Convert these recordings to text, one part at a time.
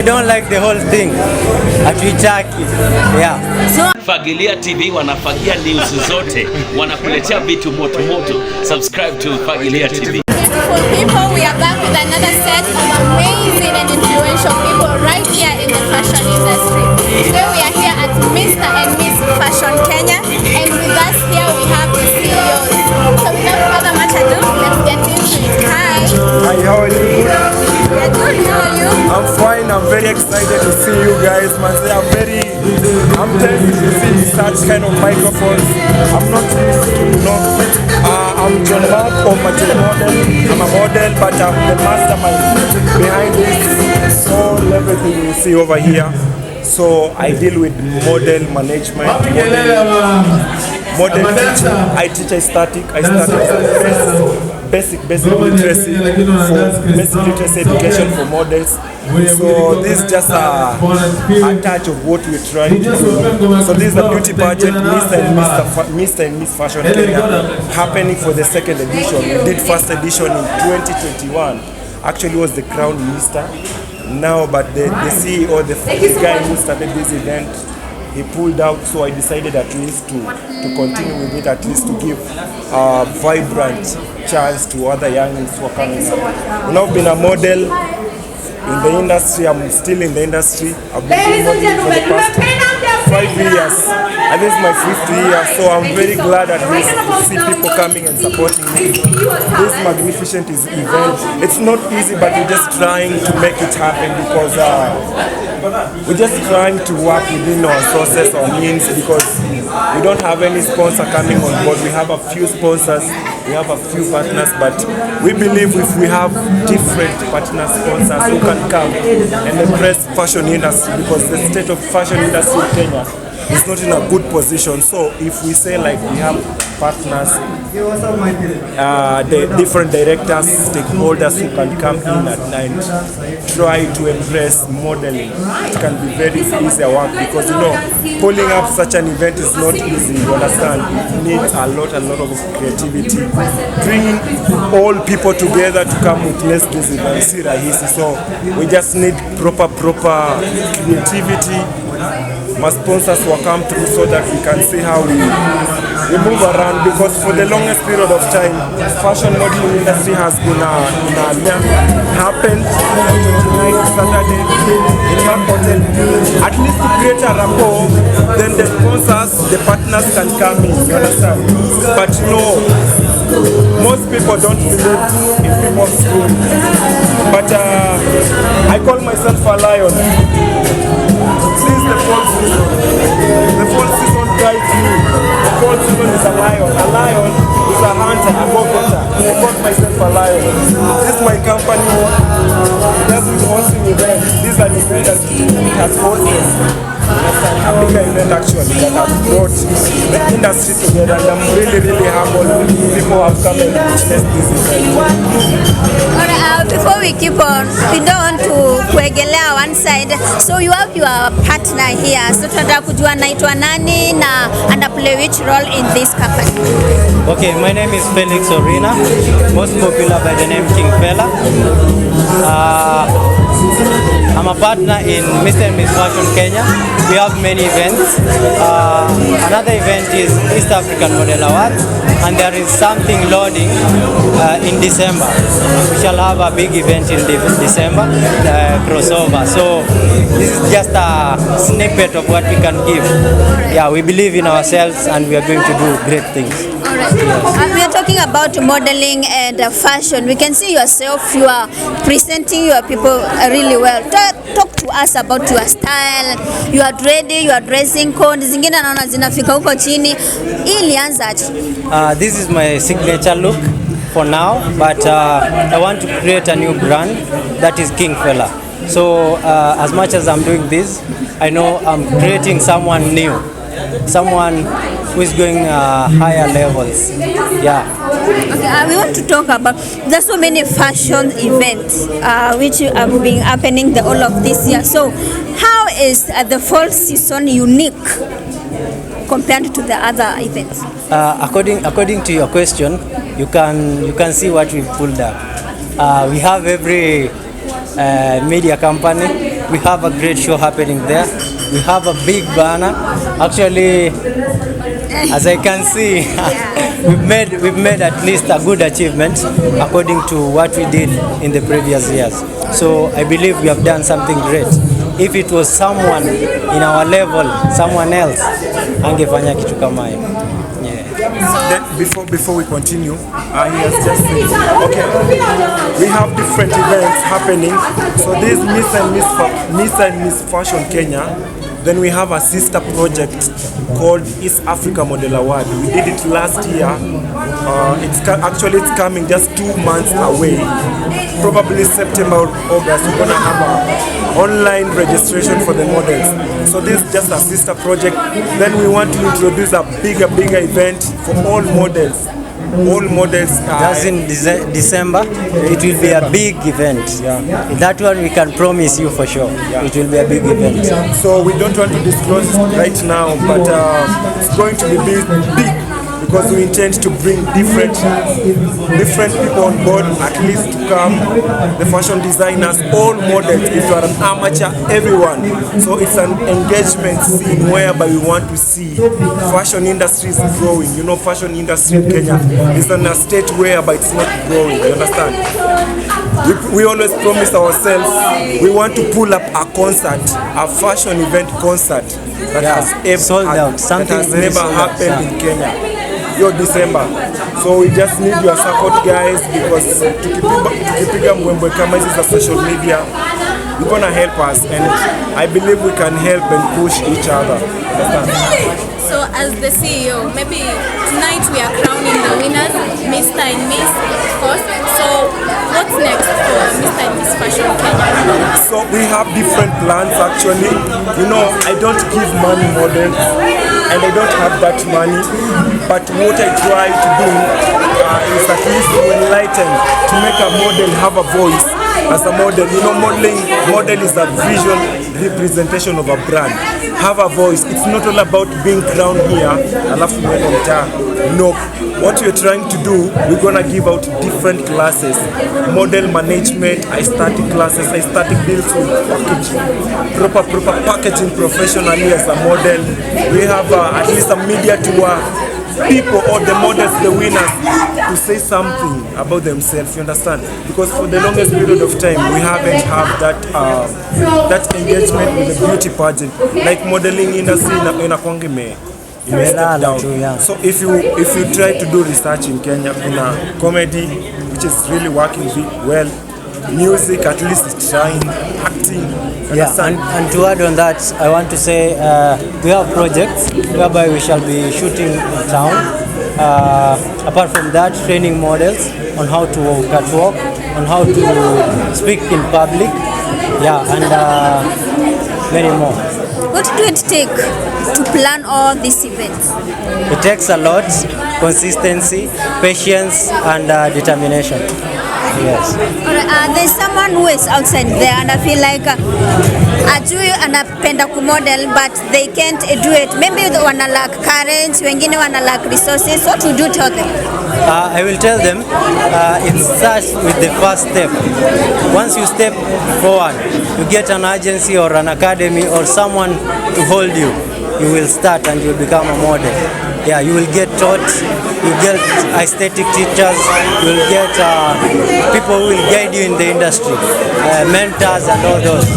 I don't like the whole thing. Hatuitaki. Yeah. Fagilia TV wanafagia news zote, wanakuletea vitu moto moto. Subscribe to Fagilia TV. Beautiful people, we are back with another set of amazing and influential people right here in the fashion industry. Today we are here at Mr. and Miss Fashion Kenya, and with us here we have the CEOs. So without further much ado, let's get into it. Hi. Hi, how are you? Yeah, good. How are you? I'm fine. I'm very excited to see you guys. I'm tempted to see such kind of microphones. I'm not used to I'm John Mark or Material Model. I'm a model, but I'm the mastermind behind this whole everything you see over here. So I deal with model management, model teaching. I teach aesthetic. I started basic literacy basic literacy education for models. So this is just a touch of what we're trying to do. So this is a beauty pageant, Mr. and Miss Fashion Kenya, happening for the second edition. We did first edition in 2021. Actually was the crown minister now, but the CEO, the guy who started this event, he pulled out, so I decided at least to continue with it, at least to give a vibrant chance to other youngsters who are coming up. I've been a model in the industry. I'm still in the industry. I've been doing modeling for the past 5 years. And this is my 5th year, so I'm very glad at least to see people coming and supporting me. This magnificent event. It's not easy, but we're just trying to make it happen because we're just trying to work within our sources or means, because we don't have any sponsor coming on board. We have a few sponsors, we have a few partners, but we believe if we have different partner sponsors who can come and embrace fashion industry, because the state of fashion industry in Kenya is not in a good position. So if we say like we have partners, the different directors, stakeholders who can come in at night, try to embrace modeling, it can be very easy work, because pulling up such an event is not easy, you understand. It needs a lot of creativity. Bringing all people together to come witness this event is rahisi. So we just need proper creativity. My sponsors will come through so that we can see how we move around, because for the longest period of time, fashion modeling industry has been happened tonight, Saturday, in Mark Hotel. At least to create a rapport, then the sponsors, the partners can come in, you understand? But most people don't believe in people's school. But I call myself a lion. Since the fall season drives me. The fall season is a lion. A lion is a hunter, a go-getter. I call myself a lion. This is my company. That's with hosting events. This is an event that has hosted. A bigger event actually that has brought the industry together, and I'm really humbled people have come and witnessed this event. Alright, before we keep on, we don't want to kuegelea one side. So you have your partner here. So tunataka kujua naitwa nani na play which role in this company? Okay, my name is Felix Orina, most popular by the name King Fella. I'm a partner in Mr. and Miss Fashion Kenya. We have many events. Another event is East African Model Awards, and there is something loading in December. We shall have a big event in December, crossover. So this is just a snippet of what we can give. Yeah, we believe in ourselves and we are going to do great things. Alright. We are talking about modeling and fashion. We can see yourself, you are presenting your people really well. Talk to us about your style. You are ready, you are dressing code. Zingine naona zinafika huko chini. Ilianza aje? This is my signature look for now, but I want to create a new brand that is King Fella. So as much as I'm doing this, I know I'm creating someone new, someone who is going higher levels. Yeah. Okay, we want to talk about, there's so many fashion events which have been happening the whole of this year. So how is the fall season unique compared to the other events? According to your question, you can see what we pulled up. We have every media company, we have a great show happening there. We have a big banner. Actually, as I can see, we've made at least a good achievement according to what we did in the previous years. So I believe we have done something great. If it was someone in our level, someone else, angefanya kitu kama hiyo. Then before we continue, he has just said, okay, we have different events happening. So this Miss and Miss Fashion Kenya. Then we have a sister project called East Africa Model Award. We did it last year. It's coming just 2 months away. Probably September or August. We're gonna have an online registration for the models. So this is just a sister project. Then we want to introduce a bigger event for all models. All models. That's in December. It will be a big event. Yeah. That one we can promise you for sure. Yeah. It will be a big event. So we don't want to disclose right now, but it's going to be big because we intend to bring different people on board, at least to come, the fashion designers, all models, if you are an amateur, everyone. So it's an engagement scene whereby we want to see fashion industry is growing. You know, fashion industry in Kenya is in a state whereby it's not growing, you understand? We always promise ourselves we want to pull up a concert, a fashion event concert that has sold out. Something that has never happened in Kenya. December. So we just need your support, guys, because tukipiga mbwembwe kama hizi za social media, you're gonna help us, and I believe we can help and push each other. So as the CEO, maybe tonight we are crowning the winners, Mr. and Miss, of course. So what's next for Mr. and Miss Fashion Kenya? So we have different plans actually. You know, I don't give money models, and I don't have that money. But what I try to do is at least to enlighten, to make a model have a voice. As a model, you know, model is a visual representation of a brand. Have a voice. It's not all about being crowned here. No. What we're trying to do, we're gonna give out different classes. Model management, aesthetic classes, aesthetic deals with packaging, proper packaging professionally as a model. We have at least a media tour. People or the models, the winners, to say something about themselves, you understand? Because for the longest period of time, we haven't had that engagement with the beauty pageant, like modeling industry in a Kwangime. So if you try to do research in Kenya, kuna comedy, which is really working well, music at least is trying, acting. And to add on that, I want to say we have projects whereby we shall be shooting in town. Apart from that, training models on how to catwalk, on how to speak in public, and many more. What do it take to plan all these events? It takes a lot, consistency, patience, and determination. Yes. Alright, there's someone who is outside there and I feel like ajui anapenda kumodel but they can't do it. Maybe they wanna lack courage, wengine wanna lack resources. What would you tell them? I will tell them it starts with the first step. Once you step forward, you get an agency or an academy or someone to hold you. You will start and you will become a model. Yeah, you will get taught, you get aesthetic teachers, you will get people who will guide you in the industry, mentors and all those.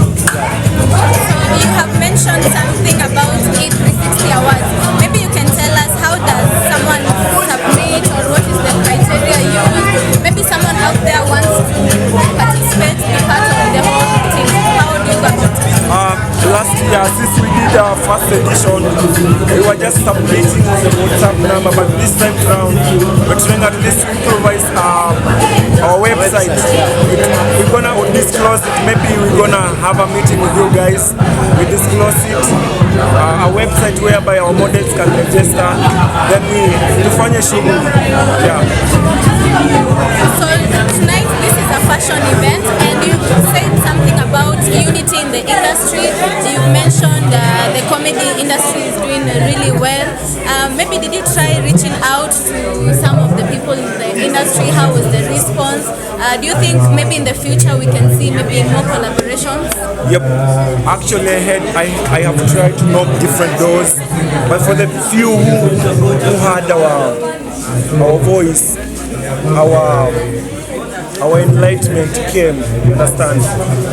You have mentioned something about 360 awards. Maybe you can tell us how does someone submit or what is the criteria used? Maybe someone out there wants to participate, be part of the whole thing. How do you go about it? Last year, since we did our first edition, we were just submitting on the WhatsApp number, but this time around, we're trying at least improvise our website. We're gonna disclose it. Maybe we're gonna have a meeting with you guys. We disclose it. A website whereby our models can register. Then we define a schedule. So tonight, this is a fashion event, and you said something about unity in the industry. You mentioned the comedy industry is doing really well. Maybe did you try reaching out to some of the people in the industry? How was the response? Do you think maybe in the future we can see maybe more collaborations? Yep. Actually, I have tried to knock different doors, but for the few who had our voice, our enlightenment came, you understand.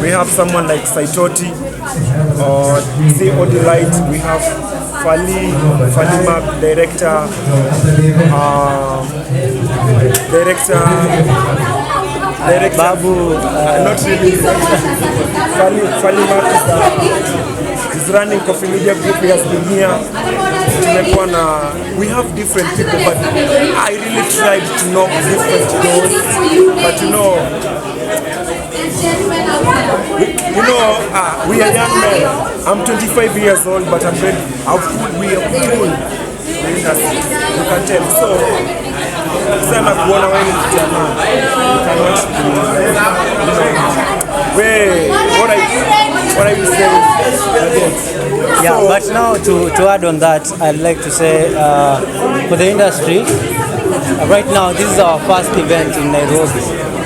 We have someone like Saitoti or say Odilite, we have Falima, director, Babu, not really Falima is running Coffee Media Group. He has been here. We have different people, but I really tried to knock different doors. But we are young men. I'm 25 years old, but I'm ready. We are doing. You can tell. So, sana kuona wewe ni kijana. What are you saying? Yeah, so, but now to add on that, I'd like to say for the industry, right now this is our first event in Nairobi.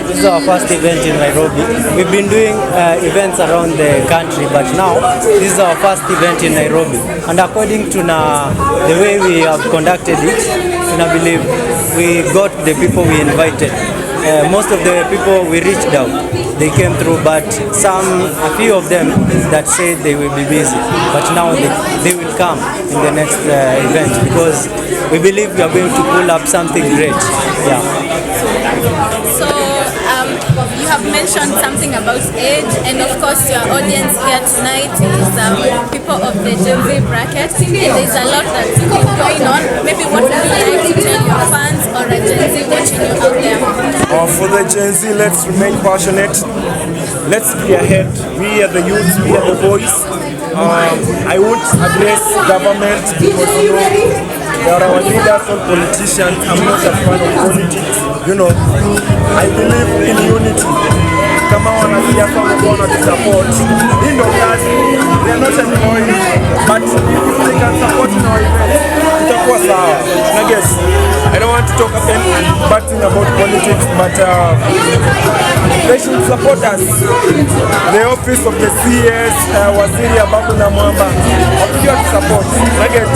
This is our first event in Nairobi. We've been doing events around the country, but now this is our first event in Nairobi. And according to the way we have conducted it, I believe we got the people we invited. Most of the people we reached out, they came through, but a few of them that said they will be busy, but now they will come in the next event because we believe we are going to pull up something great. Yeah. So you have mentioned something about age, and of course your audience here tonight is people of the Gen Z bracket, and there's a lot that's been going on. Maybe what would you like to tell your fans or a Gen Z watching you out there? For the Gen Z, let's remain passionate. Let's be ahead. We are the youth, we are the voice. I won't address government because they are our leaders or politicians. I'm not a fan of politics. I believe in unity. Kama wanasiasa wanaona to support. In the past, they are not annoying, but if they can support in our events, itakuwa sawa. I guess I don't want to talk bad thing about politics, but they should support us. The office of the CS, Waziri Ababu na Mwamba, opportunity to support. I guess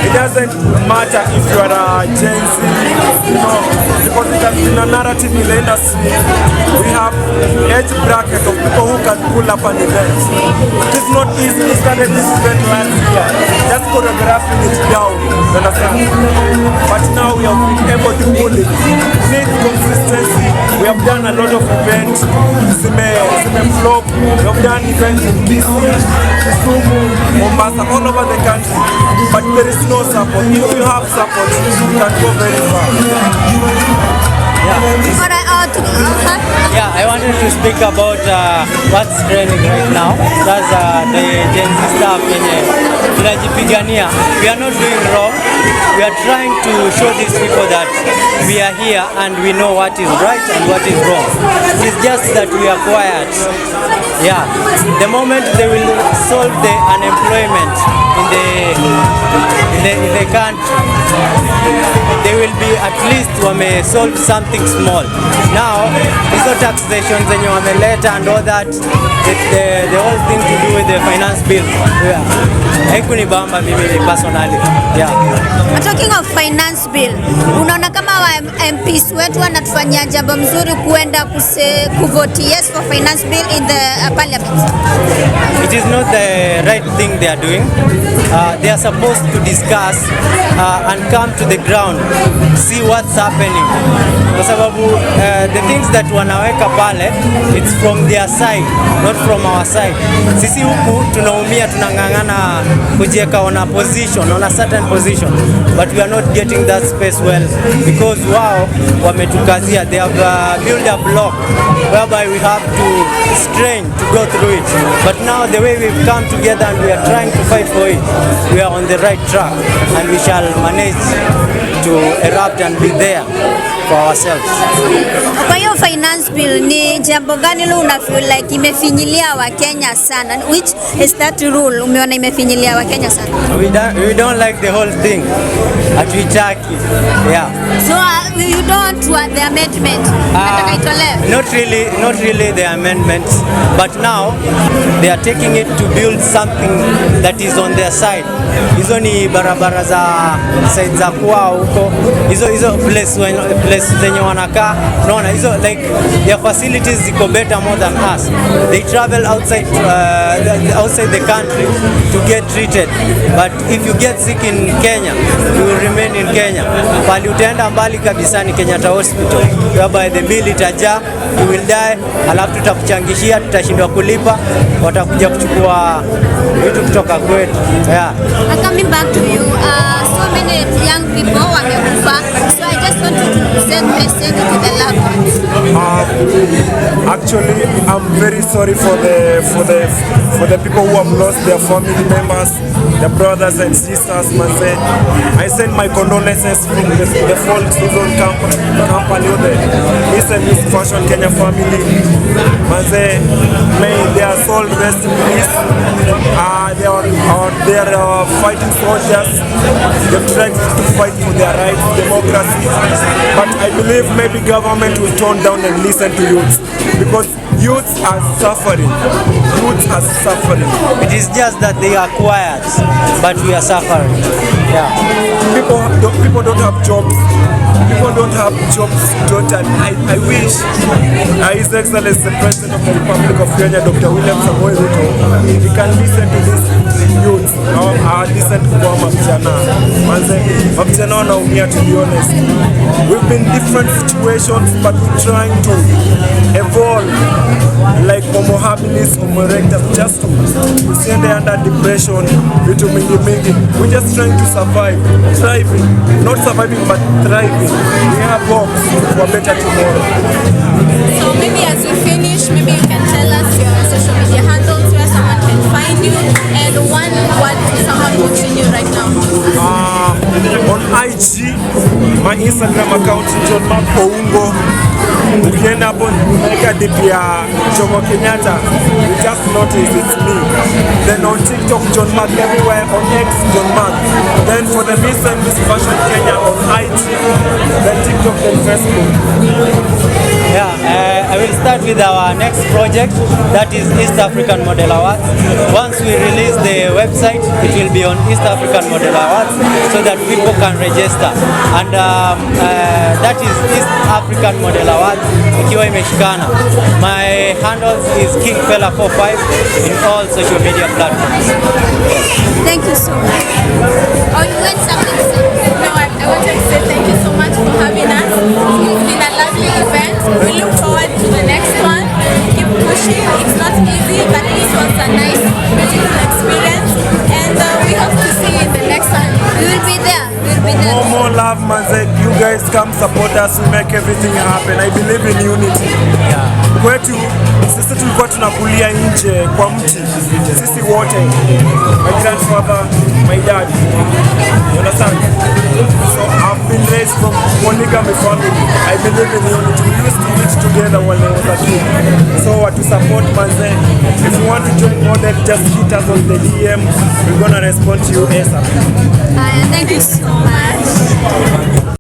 it doesn't matter if you are a Gen Z, because it has been a narrative in the industry. We have age bracket of people who can pull up an event. It is not easy. We started this event last year, just choreographing it down, you understand? But now we have been able to pull it. We need consistency. We have done a lot of events. Flop. We have done events in DC, Kisumu, Mombasa, all over the country. But there is no support. If you have support, you can go very far. Yeah, I wanted to speak about what's trending right now. That's the Gen Z stuff tunajipigania. We are not doing wrong. We are trying to show these people that we are here and we know what is right and what is wrong. It's just that we are quiet. Yeah, the moment they will solve the unemployment in the country, they will be at least solve something small. Now, hizo taxation zenye wameleta and all that, the whole thing to do with the finance bill, haikunibamba mimi personally. Yeah. Talking of finance bill, unaona kama MPs wetu wanatufanyia jambo mzuri kuenda kuvote yes for finance bill in the parliament? It is not the right thing they are doing. They are supposed to discuss and come to the ground, see what's happening. Kwa sababu the things that wanaweka pale, it's from their side, not from our side. Sisi huku tunaumia, tunang'ang'ana kujieka on a position, on a certain position, but we are not getting that space well because wao wametukazia. They have built a block whereby we have to strain to go through it, but now the way we've come together and we are trying to fight for it, we are on the right track and we shall manage to erupt and be there for ourselves. Kwa hiyo finance bill ni jambo gani leo una feel like imefinyilia wa Kenya sana? Which is that rule umeona imefinyilia wa Kenya sana? We don't like the whole thing. Hatuitaki. Yeah. So you don't want the amendment? Not really the amendments, but now they are taking it to build something that is on their side. Hizo ni barabara za side za kwao huko. Hizo place zenye wanakaa. Unaona hizo like their facilities ziko better more than us. They travel outside the country to get treated. But if you get sick in Kenya, you will remain in Kenya. Pali utaenda mbali kabisa ni Kenyatta Hospital. Whereby the bill itajaa, you will die, alafu tutakuchangishia, tutashindwa kulipa, watakuja kuchukua vitu kutoka kwetu. Yeah. Coming back to you, so many young people wamekufa. So I just want to send message to the loved ones. Actually, I'm very sorry for the people who have lost their family members, their brothers and sisters. Manze, I send my condolences from the full season company, the Miss and Miss Fashion Kenya family. Manze, may their soul rest in peace. They are fighting soldiers. They're trying to fight for their rights, democracy. But I believe maybe government will tone down and listen to youths, because youths are suffering. Youths are suffering. It is just that they are quiet, but we are suffering. Yeah. People don't have jobs. People don't have jobs totally. I wish His Excellency the President of the Republic of Kenya, Dr. William Samoei Ruto, he can listen to these youths. Listen to kwa mavijana. Manze, mavijana wanaumia, to be honest. We've been in different situations, but we're trying to evolve like Homo habilis, Homo erectus, just to send under depression, vitu mingi. We're just trying to survive, thriving, not surviving but thriving. We have hopes for a better tomorrow. So maybe as we finish, maybe you can tell us your social media handles where someone can find you, and one word to someone watching you right now. On IG, my Instagram account is John Mark Oungo. Ukienda hapo naweka DP ya Jomo Kenyatta, you just notice it's me. Then on TikTok, John Mark, everywhere on X, John Mark. Then for the Miss and Miss Fashion Kenya on IG, then TikTok, then Facebook. Yeah, I will start with our next project, that is East African Model Awards. Once we release the website, it will be on East African Model Awards so that people can register. And that is East African Model Awards ikiwa imeshikana. My handle is KingFella45 in all social media platforms. Thank you so much. Oh, you want something to say? No, I wanted to say thank you so much for having us. It's been a lovely event. We look forward to the next one. Keep pushing. It's not easy, but this was a nice, beautiful experience. And we hope to see you in the next one. We will be there. We will be there. More love, manze. You guys come support us. We make everything happen. I believe in unity. Yeah. Kwetu sisi tulikuwa tunakulia nje kwa mti, sisi wote, my grandfather, my dad, you understand? So I've been raised from polygamy family. I believe in unity. We used to eat together when I was a kid. So to support manze, if you want to join model, just hit us on the DM. We're gonna respond to you ASAP. Thank you so much.